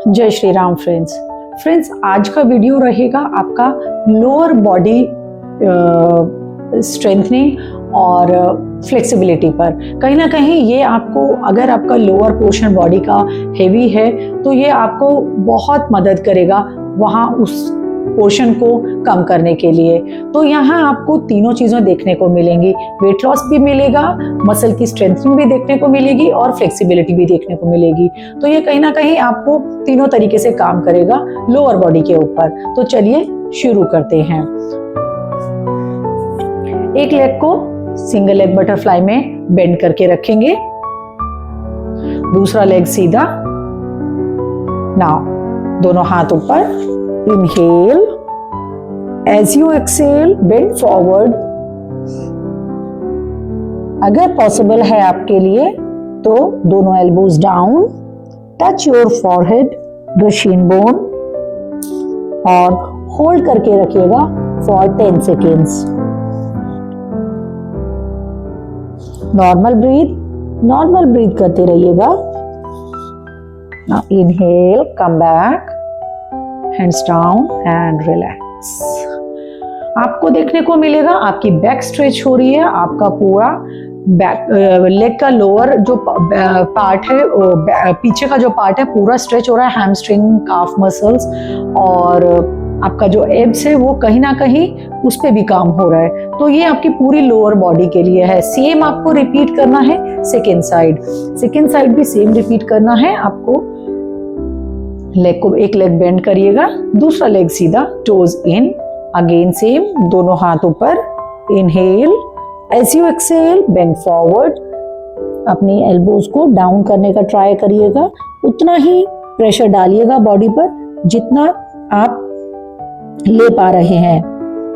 जय श्री राम फ्रेंड्स, आज का वीडियो रहेगा आपका लोअर बॉडी स्ट्रेंथनिंग और फ्लेक्सिबिलिटी पर। कहीं ना कहीं ये आपको, अगर आपका लोअर पोर्शन बॉडी का हेवी है तो ये आपको बहुत मदद करेगा वहाँ उस पोर्शन को कम करने के लिए। तो यहाँ आपको तीनों चीज़ें देखने को मिलेंगी, वेट लॉस भी मिलेगा, मसल की स्ट्रेंथनिंग भी देखने को मिलेगी और फ्लेक्सिबिलिटी भी देखने को मिलेगी। तो ये कहीं ना कहीं आपको तीनों तरीके से काम करेगा लोअर बॉडी के ऊपर। तो चलिए शुरू करते हैं। एक लेग को सिंगल लेग बटरफ्लाई में बेंड करके रखेंगे, दूसरा लेग सीधा। नाउ दोनों हाथ ऊपर, inhale, as you exhale bend forward। अगर पॉसिबल है आपके लिए तो दोनों elbows down, touch your forehead, the Shin bone और होल्ड करके रखिएगा फॉर 10 सेकेंड्स। नॉर्मल ब्रीथ करते रहिएगा। Now inhale, come back, hands down and relax. आपको देखने को मिलेगा आपकी बैक स्ट्रेच हो रही है, आपका पूरा बैक लेग का लोअर जो पार्ट है, पीछे का जो पार्ट है पूरा स्ट्रेच हो रहा है, हैमस्ट्रिंग, काफ मसल्स और आपका जो एब्स है वो कहीं ना कहीं उस पे भी काम हो रहा है। तो ये आपकी पूरी लोअर बॉडी के लिए है। सेम आपको रिपीट करना है सेकेंड साइड भी सेम रिपीट करना है आपको। लेग को एक लेग बेंड करिएगा, दूसरा लेग सीधा, टोज इन, अगेन सेम, दोनों हाथ ऊपर, inhale, as you exhale bend forward. अपनी एल्बोज को डाउन करने का ट्राई करिएगा, उतना ही प्रेशर डालिएगा बॉडी पर जितना आप ले पा रहे हैं।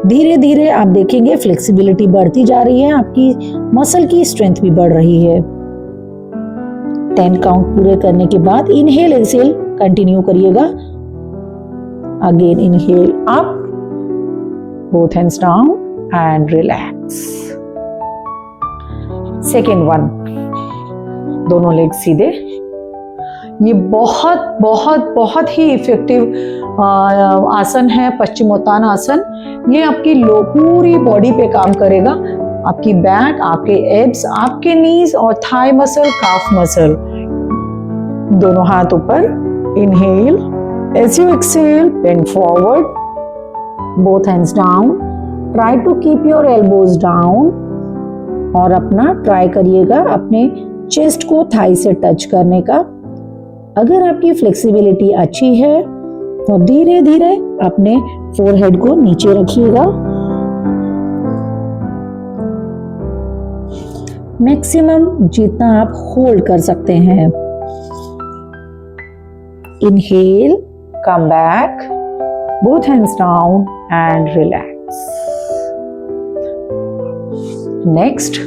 धीरे धीरे आप देखेंगे फ्लेक्सिबिलिटी बढ़ती जा रही है, आपकी मसल की स्ट्रेंथ भी बढ़ रही है। 10 काउंट पूरे करने के बाद इनहेल एक्सहेल कंटिन्यू करिएगा। Again inhale up, both hands down and relax. Second one, दोनों लेग सीधे। ये बहुत बहुत बहुत ही इफेक्टिव आसन है पश्चिमोत्तान आसन। ये आपकी पूरी बॉडी पे काम करेगा, आपकी बैक, आपके एब्स, आपके नीज और थाई मसल, काफ मसल। दोनों हाथ ऊपर, inhale, as you exhale bend forward, both hands down, try to keep your elbows down और अपना ट्राई करिएगा अपने चेस्ट को थाई से टच करने का। अगर आपकी फ्लेक्सिबिलिटी अच्छी है तो धीरे धीरे अपने फोरहेड को नीचे रखिएगा। मैक्सिमम जितना आप होल्ड कर सकते हैं। Inhale, come back, both hands down and relax. Next,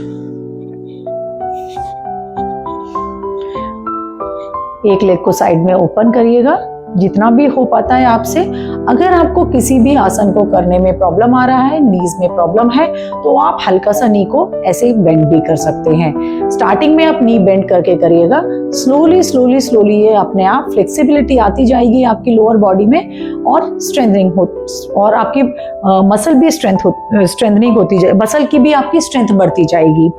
एक लेग को साइड में ओपन करिएगा जितना भी हो पाता है आपसे। अगर आपको किसी भी आसन को करने में प्रॉब्लम आ रहा है, नीज में प्रॉब्लम है, तो आप हल्का सा नी को ऐसे बेंड भी कर सकते हैं। स्टार्टिंग में आप नी बेंड करके करिएगा, स्लोली ये अपने आप फ्लेक्सिबिलिटी आती जाएगी आपकी लोअर बॉडी में और स्ट्रेंथनिंग हो, और आपकी मसल भी स्ट्रेंथनिंग होती जाए, मसल की भी आपकी स्ट्रेंथ बढ़ती जाएगी।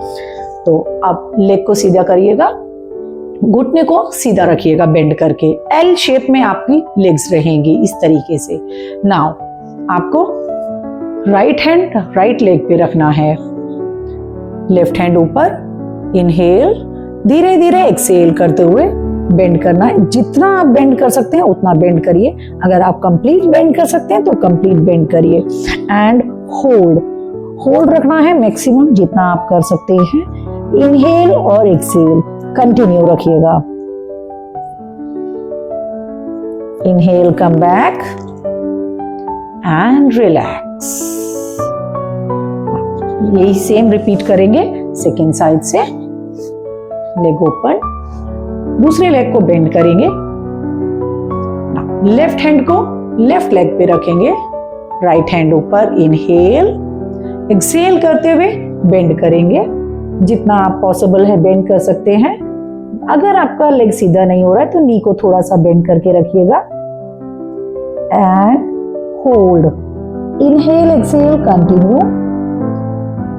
तो आप लेग को सीधा करिएगा, घुटने को सीधा रखिएगा बेंड करके, एल शेप में आपकी लेग्स रहेंगी इस तरीके से। नाउ आपको राइट हैंड राइट लेग पे रखना है, लेफ्ट हैंड ऊपर, इनहेल, धीरे धीरे एक्सहेल करते हुए बेंड करना है। जितना आप बेंड कर सकते हैं उतना बेंड करिए। अगर आप कंप्लीट बेंड कर सकते हैं तो कंप्लीट बेंड करिए एंड होल्ड रखना है मैक्सिमम जितना आप कर सकते हैं। इनहेल और एक्सहेल कंटिन्यू रखिएगा। Inhale, come back and relax. यही सेम रिपीट करेंगे सेकेंड साइड से। लेग ओपन, दूसरे लेग को बेंड करेंगे। लेफ्ट हैंड को लेफ्ट लेग पे रखेंगे, राइट हैंड ऊपर, इनहेल, एक्सहेल करते हुए बेंड करेंगे। जितना आप पॉसिबल है बेंड कर सकते हैं। अगर आपका लेग सीधा नहीं हो रहा है तो नी को थोड़ा सा बेंड करके रखिएगा and hold. Inhale exhale continue.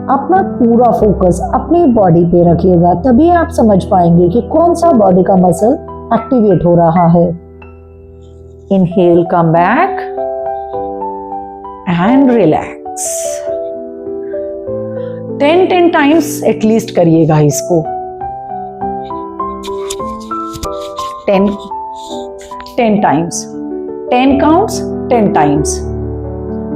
अपना पूरा फोकस अपनी बॉडी पे रखिएगा, तभी आप समझ पाएंगे कि कौन सा बॉडी का मसल एक्टिवेट हो रहा है। Inhale, come back and relax. 10 times at least करिएगा इसको। 10 टाइम्स, 10 काउंट्स 10 टाइम्स।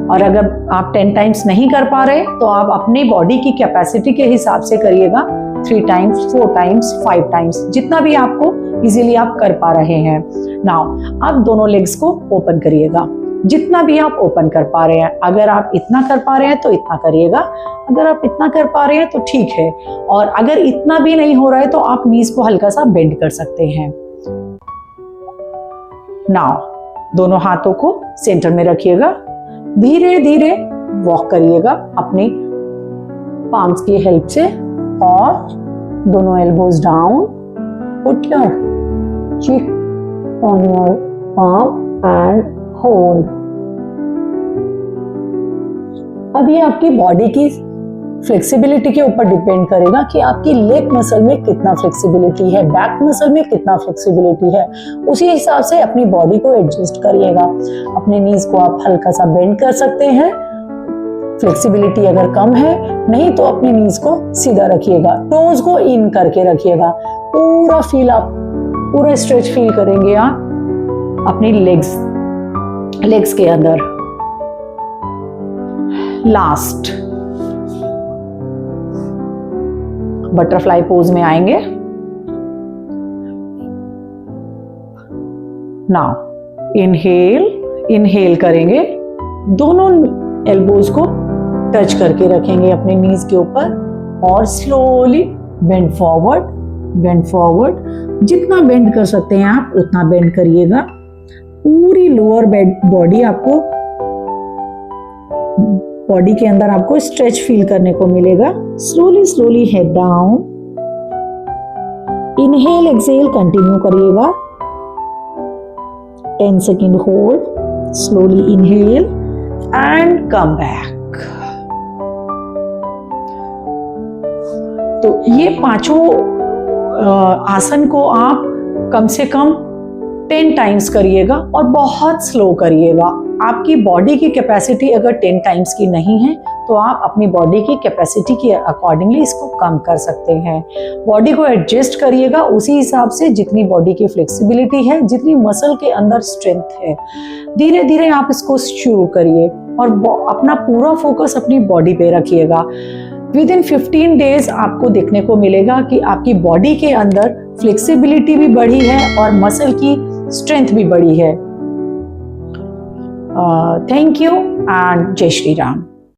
और अगर आप 10 टाइम्स नहीं कर पा रहे तो आप अपनी बॉडी की कैपेसिटी के हिसाब से करिएगा, 3 टाइम्स, 4 टाइम्स, 5 टाइम्स, जितना भी आपको इजीली आप कर पा रहे हैं। नाउ आप दोनों लेग्स को ओपन करिएगा, जितना भी आप ओपन कर पा रहे हैं। अगर आप इतना कर पा रहे हैं तो इतना करिएगा, अगर आप इतना कर पा रहे हैं तो ठीक है, और अगर इतना भी नहीं हो रहा है तो आप नीज को हल्का सा बेंड कर सकते हैं। नाउ दोनों हाथों को सेंटर में रखिएगा, धीरे धीरे वॉक करिएगा अपने पाम्स की हेल्प से, और दोनों elbows down, put your cheek on your palm and hold. अब ये आपकी बॉडी की फ्लेक्सिबिलिटी के ऊपर डिपेंड करेगा कि आपकी लेग मसल में कितना फ्लेक्सिबिलिटी है, बैक मसल में कितना फ्लेक्सिबिलिटी है। उसी हिसाब से अपनी बॉडी को एडजस्ट करिएगा। अपने नीज को आप हल्का सा बेंड कर सकते हैं, फ्लेक्सिबिलिटी अगर कम है, नहीं तो अपनी नीज को सीधा रखिएगा, टोज को इन करके रखिएगा। पूरा फील आप पूरा स्ट्रेच फील करेंगे आप अपनी लेग्स के अंदर। लास्ट बटरफ्लाई पोज में आएंगे। नाउ इनहेल करेंगे, दोनों एल्बोज को टच करके रखेंगे अपने नीज के ऊपर, और स्लोली बेंड फॉरवर्ड। जितना बेंड कर सकते हैं आप उतना बेंड करिएगा। पूरी लोअर बॉडी आपको, बॉडी के अंदर आपको स्ट्रेच फील करने को मिलेगा। Slowly head down. Inhale exhale continue करिएगा। 10 second hold, slowly inhale and come back. तो ये पांचों आसन को आप कम से कम 10 टाइम्स करिएगा और बहुत स्लो करिएगा। आपकी बॉडी की कैपेसिटी अगर 10 टाइम्स की नहीं है तो आप अपनी बॉडी की कैपेसिटी के अकॉर्डिंगली इसको कम कर सकते हैं। बॉडी को एडजस्ट करिएगा उसी हिसाब से जितनी बॉडी की फ्लेक्सिबिलिटी है, जितनी मसल के अंदर स्ट्रेंथ है। धीरे धीरे आप इसको शुरू करिए और अपना पूरा फोकस अपनी बॉडी पे रखिएगा। विदिन 15 डेज आपको देखने को मिलेगा कि आपकी बॉडी के अंदर फ्लेक्सिबिलिटी भी बढ़ी है और मसल की स्ट्रेंथ भी बढ़ी है। थैंक यू एंड जय श्री राम।